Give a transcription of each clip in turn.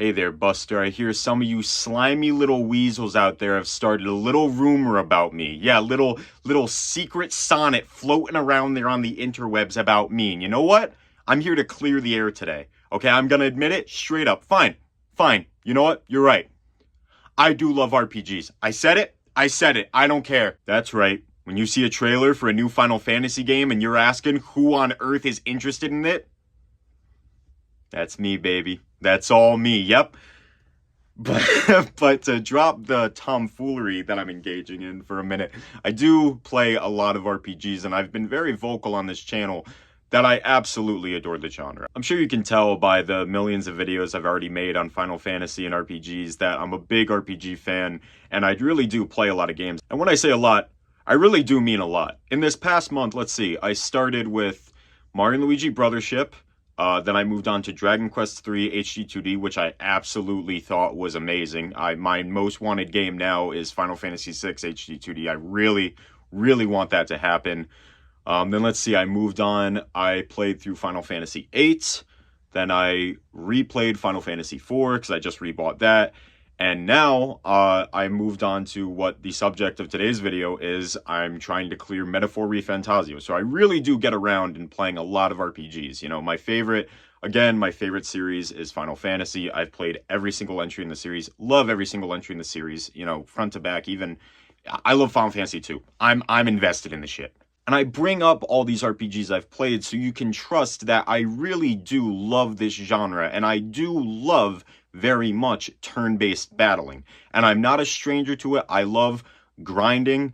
Hey there, Buster. I hear some of you slimy little weasels out there have started a little rumor about me. Yeah, little secret sonnet floating around there on the interwebs about me. And you know what? I'm here to clear the air today. Okay, I'm gonna admit it straight up. Fine. You know what? You're right. I do love RPGs. I said it. I don't care. That's right. When you see a trailer for a new Final Fantasy game and you're asking who on earth is interested in it, that's me, baby. That's all me. Yep. But to drop the tomfoolery that I'm engaging in for a minute, I do play a lot of RPGs, and I've been very vocal on this channel that I absolutely adore the genre. I'm sure you can tell by the millions of videos I've already made on Final Fantasy and RPGs that I'm a big RPG fan, and I really do play a lot of games. And when I say a lot, I really do mean a lot. In this past month, let's see, I started with Mario & Luigi Brothership. Then I moved on to Dragon Quest III HD2D, which I absolutely thought was amazing. My most wanted game now is Final Fantasy VI HD2D. I really want that to happen. Then let's see, I moved on. I played through Final Fantasy VIII. Then I replayed Final Fantasy IV because I just rebought that. And now I moved on to what the subject of today's video is. I'm trying to clear Metaphor Refantazio. So I really do get around in playing a lot of RPGs. You know, my favorite series is Final Fantasy. I've played every single entry in the series. Love every single entry in the series, you know, front to back. Even I love Final Fantasy 2. I'm invested in the shit. And I bring up all these RPGs I've played so you can trust that I really do love this genre, and I do love very much turn-based battling. And I'm not a stranger to it. I love grinding.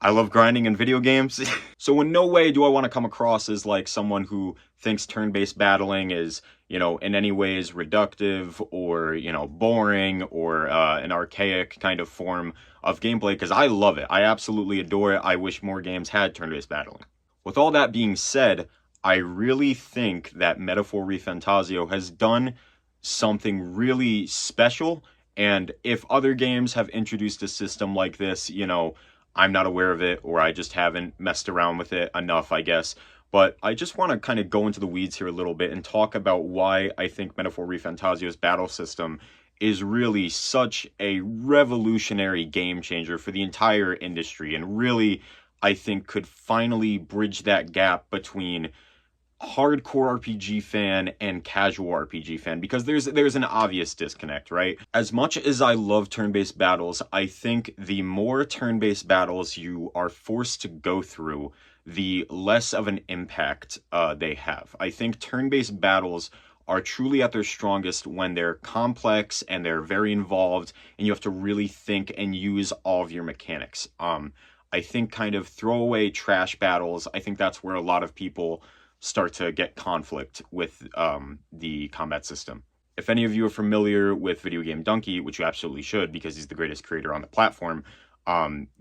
I love grinding in video games. So in no way do I want to come across as like someone who thinks turn-based battling is, you know, in any ways reductive or, you know, boring or an archaic kind of form of gameplay, because I love it. I absolutely adore it. I wish more games had turn-based battling. With all that being said, I really think that Metaphor Refantazio has done something really special, and if other games have introduced a system like this, you know, I'm not aware of it, or I just haven't messed around with it enough, I guess. But I just want to kind of go into the weeds here a little bit and talk about why I think Metaphor Refantazio's battle system is really such a revolutionary game changer for the entire industry, and really, I think, could finally bridge that gap between hardcore RPG fan and casual RPG fan, because there's an obvious disconnect, right? As much as I love turn-based battles, I think the more turn-based battles you are forced to go through, the less of an impact they have. I think turn-based battles are truly at their strongest when they're complex and they're very involved, and you have to really think and use all of your mechanics. I think kind of throwaway trash battles, I think that's where a lot of people start to get conflict with the combat system. If any of you are familiar with Video Game Donkey, which you absolutely should because he's the greatest creator on the platform,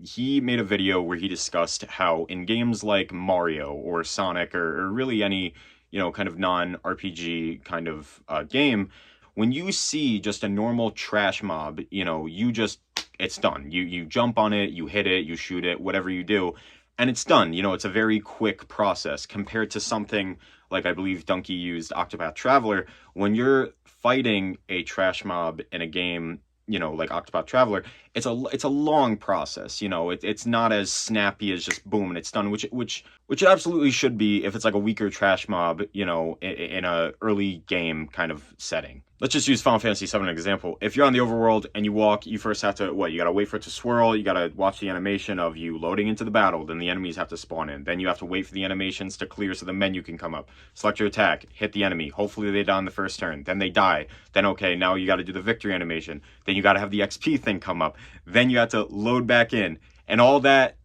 he made a video where he discussed how in games like Mario or Sonic or really any, you know, kind of non-RPG kind of game, when you see just a normal trash mob, you know, it's done. You jump on it, you hit it, you shoot it, whatever you do, and it's done. You know, it's a very quick process compared to something like, I believe Donkey used Octopath Traveler. When you're fighting a trash mob in a game, you know, like Octopath Traveler, it's a long process. You know, it's not as snappy as just boom and it's done, which it absolutely should be if it's like a weaker trash mob, you know, in a early game kind of setting. Let's just use Final Fantasy VII as an example. If you're on the overworld and you walk, you first have to, you gotta wait for it to swirl, you gotta watch the animation of you loading into the battle, then the enemies have to spawn in. Then you have to wait for the animations to clear so the menu can come up. Select your attack, hit the enemy, hopefully they die on the first turn, then they die. Then okay, now you gotta do the victory animation. Then you gotta have the XP thing come up. Then you have to load back in. And all that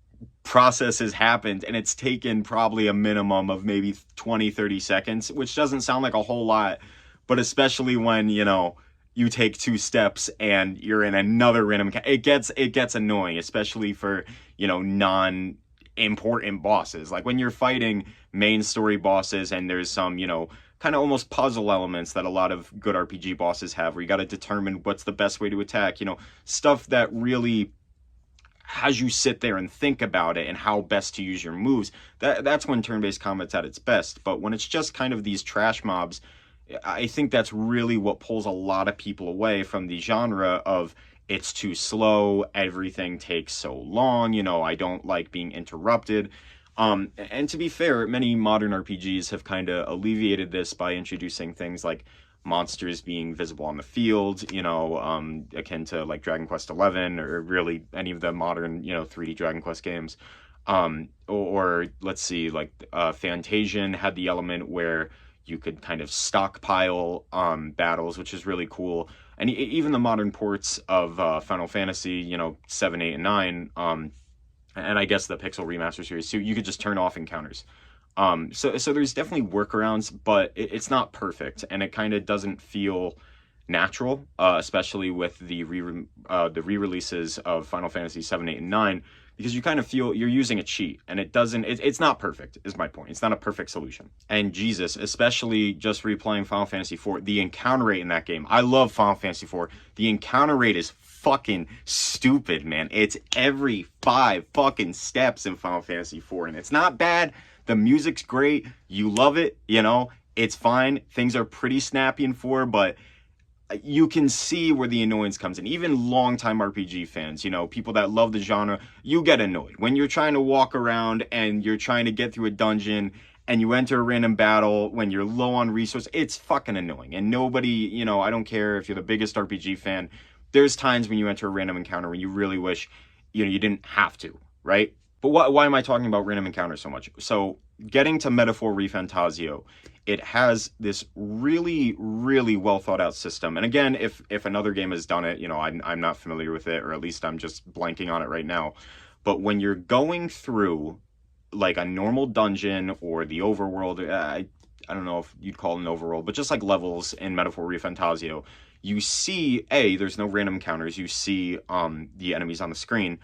process has happened, and it's taken probably a minimum of maybe 20-30 seconds, which doesn't sound like a whole lot, but especially when, you know, you take 2 steps and you're in another random, it gets annoying, especially for, you know, non-important bosses. Like when you're fighting main story bosses and there's some, you know, kind of almost puzzle elements that a lot of good RPG bosses have, where you got to determine what's the best way to attack, you know, stuff that really has you sit there and think about it and how best to use your moves. That's when turn-based combat's at its best. But when it's just kind of these trash mobs, I think that's really what pulls a lot of people away from the genre of it's too slow, everything takes so long, I don't like being interrupted. And to be fair, many modern RPGs have kind of alleviated this by introducing things like monsters being visible on the field, akin to like Dragon Quest XI or really any of the modern, 3D Dragon Quest games. Or let's see, like Fantasian had the element where you could kind of stockpile battles, which is really cool. And even the modern ports of Final Fantasy, 7, 8, and 9, and I guess the Pixel Remaster series too, you could just turn off encounters. So there's definitely workarounds, but it's not perfect, and it kind of doesn't feel natural, especially with the re-releases of Final Fantasy 7, 8, and 9, because you kind of feel you're using a cheat, and it's not perfect, is my point. It's not a perfect solution. And Jesus, especially just replaying Final Fantasy 4, the encounter rate in that game, I love Final Fantasy 4, the encounter rate is fucking stupid, man. It's every 5 fucking steps in Final Fantasy 4, and it's not bad. The music's great, you love it, it's fine. Things are pretty snappy in 4, but you can see where the annoyance comes in. Even longtime RPG fans, people that love the genre, you get annoyed when you're trying to walk around and you're trying to get through a dungeon and you enter a random battle when you're low on resource. It's fucking annoying. And nobody, I don't care if you're the biggest RPG fan, there's times when you enter a random encounter when you really wish, you didn't have to, right? But why am I talking about random encounters so much? So getting to Metaphor Refantazio, it has this really, really well thought out system. And again, if another game has done it, I'm not familiar with it, or at least I'm just blanking on it right now. But when you're going through like a normal dungeon or the overworld, I don't know if you'd call it an overworld, but just like levels in Metaphor Refantazio, you see, there's no random encounters. You see the enemies on the screen.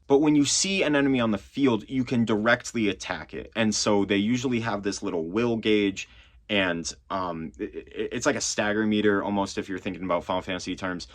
But when you see an enemy on the field, you can directly attack it. And so they usually have this little will gauge, and it's like a stagger meter almost if you're thinking about Final Fantasy terms.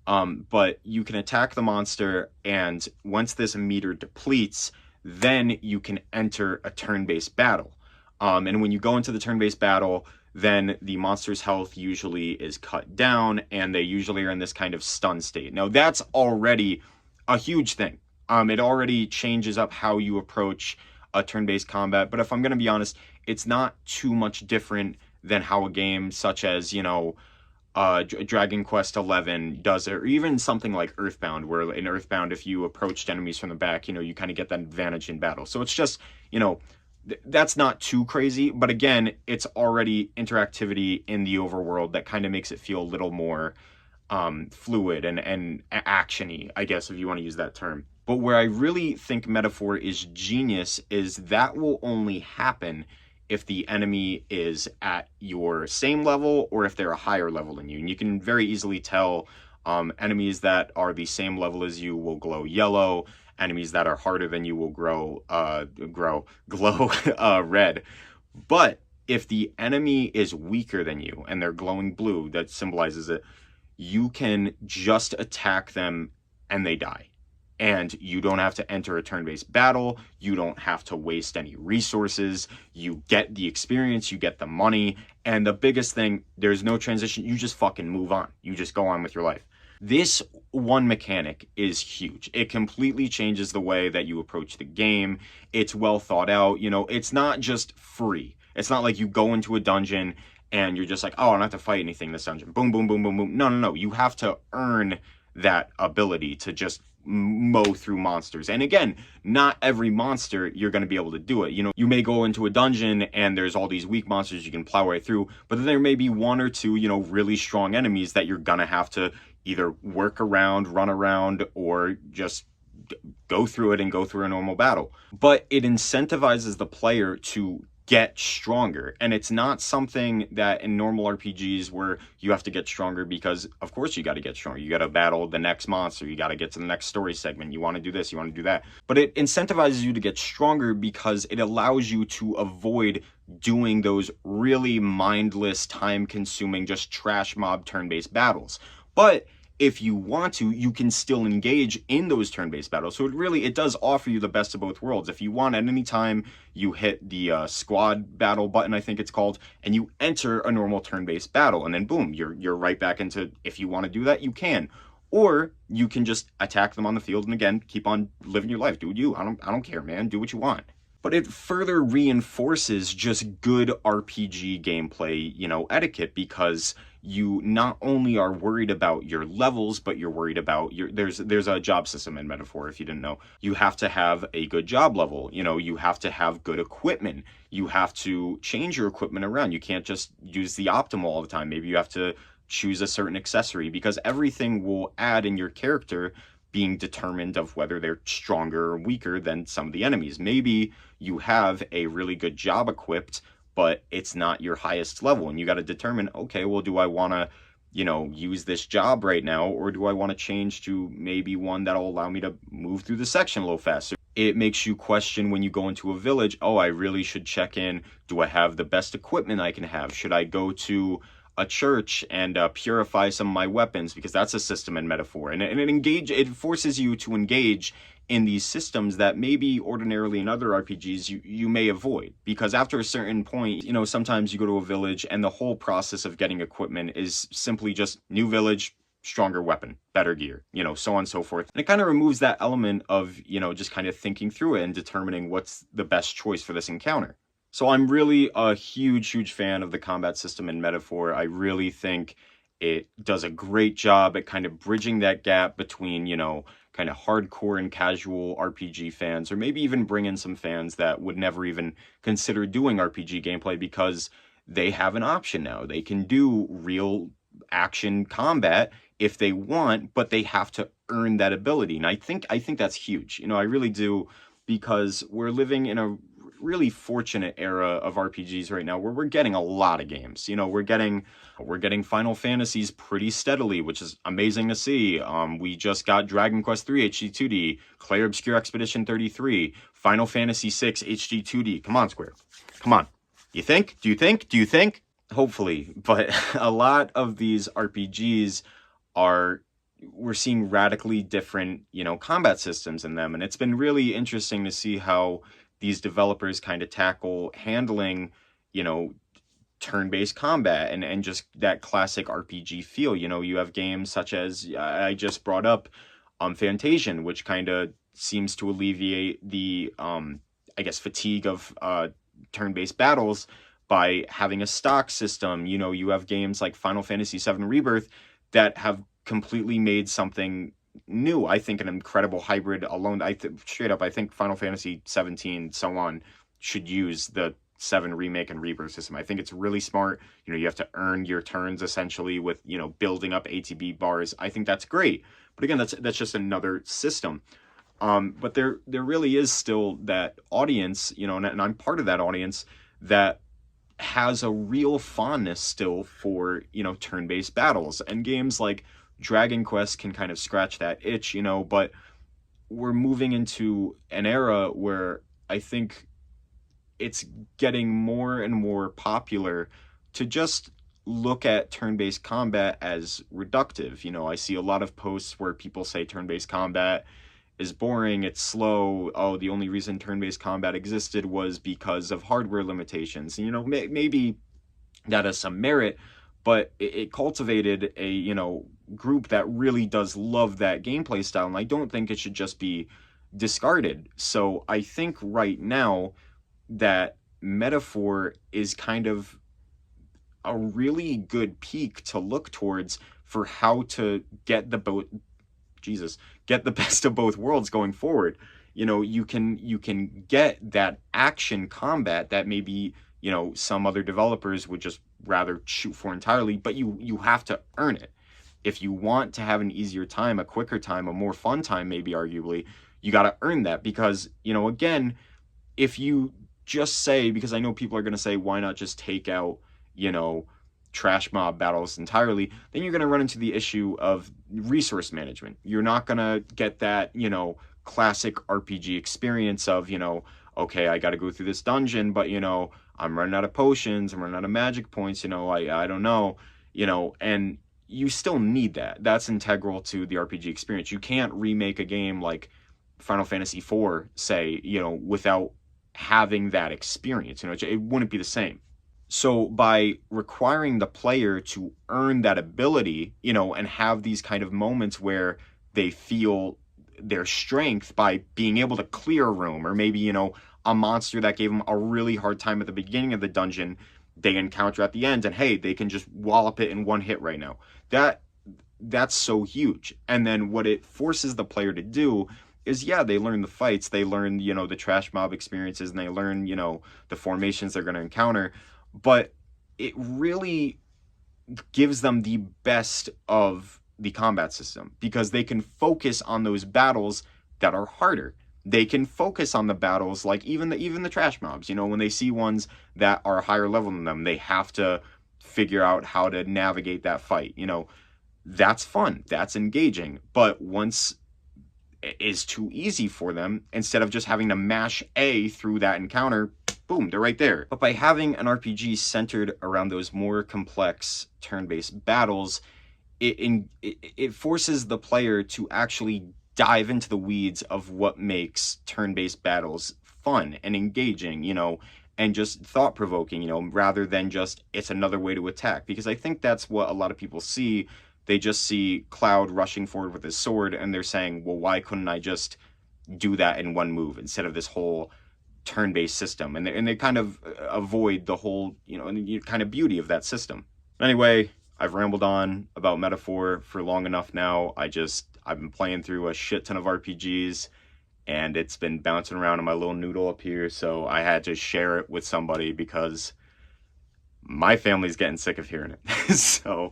But you can attack the monster, and once this meter depletes, then you can enter a turn-based battle. And when you go into the turn-based battle, then the monster's health usually is cut down, and they usually are in this kind of stun state. Now, that's already a huge thing. It already changes up how you approach a turn-based combat. But if I'm going to be honest, it's not too much different than how a game such as, Dragon Quest XI does it, or even something like Earthbound, where in Earthbound, if you approached enemies from the back, you kind of get that advantage in battle. So it's just, that's not too crazy. But again, it's already interactivity in the overworld that kind of makes it feel a little more fluid and action-y, I guess, if you want to use that term. But where I really think Metaphor is genius is that will only happen if the enemy is at your same level or if they're a higher level than you. And you can very easily tell enemies that are the same level as you will glow yellow. Enemies that are harder than you will glow red. But if the enemy is weaker than you and they're glowing blue, that symbolizes it, you can just attack them and they die. And you don't have to enter a turn-based battle. You don't have to waste any resources. You get the experience, you get the money. And the biggest thing, there's no transition. You just fucking move on. You just go on with your life. This one mechanic is huge. It completely changes the way that you approach the game. It's well thought out. It's not just free. It's not like you go into a dungeon and you're just like, oh, I don't have to fight anything in this dungeon. Boom, boom, boom, boom, boom. No. You have to earn that ability to just mow through monsters. And again, not every monster you're going to be able to do it. You may go into a dungeon and there's all these weak monsters you can plow right through, but then there may be one or two, really strong enemies that you're going to have to either work around, run around, or just go through it and go through a normal battle. But it incentivizes the player to get stronger. And it's not something that in normal RPGs where you have to get stronger because of course you got to get stronger. You got to battle the next monster. You got to get to the next story segment. You want to do this, you want to do that. But it incentivizes you to get stronger because it allows you to avoid doing those really mindless, time-consuming, just trash mob turn-based battles. But if you want to, you can still engage in those turn-based battles. So it does offer you the best of both worlds. If you want, at any time you hit the squad battle button, I think it's called, and you enter a normal turn-based battle, and then boom, you're right back into, if you want to do that, you can. Or you can just attack them on the field and again keep on living your life. Do you. I don't care, man. Do what you want. But it further reinforces just good RPG gameplay, etiquette, because you not only are worried about your levels, but you're worried about there's a job system in Metaphor, if you didn't know. You have to have a good job level, you have to have good equipment. You have to change your equipment around. You can't just use the optimal all the time. Maybe you have to choose a certain accessory, because everything will add in your character being determined of whether they're stronger or weaker than some of the enemies. Maybe you have a really good job equipped, but it's not your highest level, and you got to determine, okay, well, do I want to, use this job right now, or do I want to change to maybe one that'll allow me to move through the section a little faster? It makes you question when you go into a village, oh, I really should check in. Do I have the best equipment I can have? Should I go to a church and purify some of my weapons, because that's a system in Metaphor, and it forces you to engage in these systems that maybe ordinarily in other RPGs you may avoid, because after a certain point, sometimes you go to a village and the whole process of getting equipment is simply just new village, stronger weapon, better gear, so on and so forth. And it kind of removes that element of, just kind of thinking through it and determining what's the best choice for this encounter. So I'm really a huge fan of the combat system in Metaphor. I really think it does a great job at kind of bridging that gap between, kind of hardcore and casual RPG fans, or maybe even bring in some fans that would never even consider doing RPG gameplay, because they have an option now. They can do real action combat if they want, but they have to earn that ability. And I think that's huge. I really do, because we're living in a really fortunate era of RPGs right now where we're getting a lot of games. We're getting Final Fantasies pretty steadily, which is amazing to see. We just got Dragon Quest III HD 2D, Clair Obscure Expedition 33, Final Fantasy VI HD 2D. Come on, Square. Come on. You think? Do you think? Do you think? Hopefully. But a lot of these RPGs we're seeing radically different, combat systems in them. And it's been really interesting to see how these developers kind of tackle handling, turn-based combat and just that classic RPG feel. You have games such as, I just brought up, Fantasian, which kind of seems to alleviate the, fatigue of turn-based battles by having a stock system. You have games like Final Fantasy VII Rebirth that have completely made something new. I think an incredible hybrid alone. Straight up, I think Final Fantasy 17, so on, should use the 7 remake and rebirth system. I think it's really smart. You have to earn your turns essentially with, building up ATB bars. I think that's great. But again, that's just another system. But there really is still that audience, and I'm part of that audience that has a real fondness still for, turn-based battles, and games like Dragon Quest can kind of scratch that itch, but we're moving into an era where I think it's getting more and more popular to just look at turn-based combat as reductive. I see a lot of posts where people say turn-based combat is boring, it's slow. Oh, the only reason turn-based combat existed was because of hardware limitations. Maybe that has some merit, but it cultivated a, group that really does love that gameplay style, and I don't think it should just be discarded. So I think right now that Metaphor is kind of a really good peak to look towards for how to get the best of both worlds going forward. You can get that action combat that maybe, some other developers would just rather shoot for entirely, but you have to earn it. If you want to have an easier time, a quicker time, a more fun time, maybe arguably, you got to earn that, because, again, if you just say, because I know people are going to say, why not just take out, trash mob battles entirely, then you're going to run into the issue of resource management. You're not going to get that, classic RPG experience of, okay, I got to go through this dungeon, but, I'm running out of potions, I'm running out of magic points, I don't know, and you still need that. That's integral to the RPG experience. You can't remake a game like Final Fantasy IV, say, you know, without having that experience. You know, it wouldn't be the same. So by requiring the player to earn that ability, you know, and have these kind of moments where they feel their strength by being able to clear a room, or maybe, you know, a monster that gave them a really hard time at the beginning of the dungeon, they encounter at the end, and hey, they can just wallop it in one hit right now. That's so huge. And then what it forces the player to do is, yeah, they learn the fights, they learn, you know, the trash mob experiences, and they learn, you know, the formations they're going to encounter, but it really gives them the best of the combat system, because they can focus on those battles that are harder. They can focus on the battles, like even the trash mobs, you know, when they see ones that are higher level than them, they have to figure out how to navigate that fight. You know, that's fun, that's engaging. But once it is too easy for them, instead of just having to mash A through that encounter, boom, they're right there. But by having an RPG centered around those more complex turn-based battles, it forces the player to actually dive into the weeds of what makes turn-based battles fun and engaging, you know, and just thought-provoking, you know, rather than just, it's another way to attack. Because I think that's what a lot of people see. They just see Cloud rushing forward with his sword, and they're saying, well, why couldn't I just do that in one move instead of this whole turn-based system? And they kind of avoid the whole, you know, kind of beauty of that system. Anyway, I've rambled on about Metaphor for long enough now. I've been playing through a shit ton of RPGs, and it's been bouncing around in my little noodle up here, so I had to share it with somebody because my family's getting sick of hearing it. So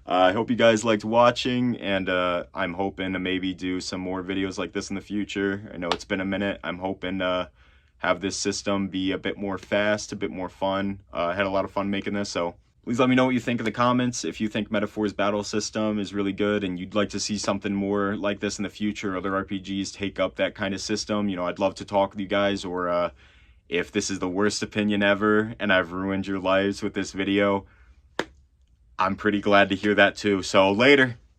I hope you guys liked watching, and I'm hoping to maybe do some more videos like this in the future. I know it's been a minute. I'm hoping to have this system be a bit more fast, a bit more fun. I had a lot of fun making this, so please let me know what you think in the comments. If you think Metaphor's battle system is really good and you'd like to see something more like this in the future, other RPGs take up that kind of system, you know, I'd love to talk with you guys. Or if this is the worst opinion ever and I've ruined your lives with this video, I'm pretty glad to hear that too. So later.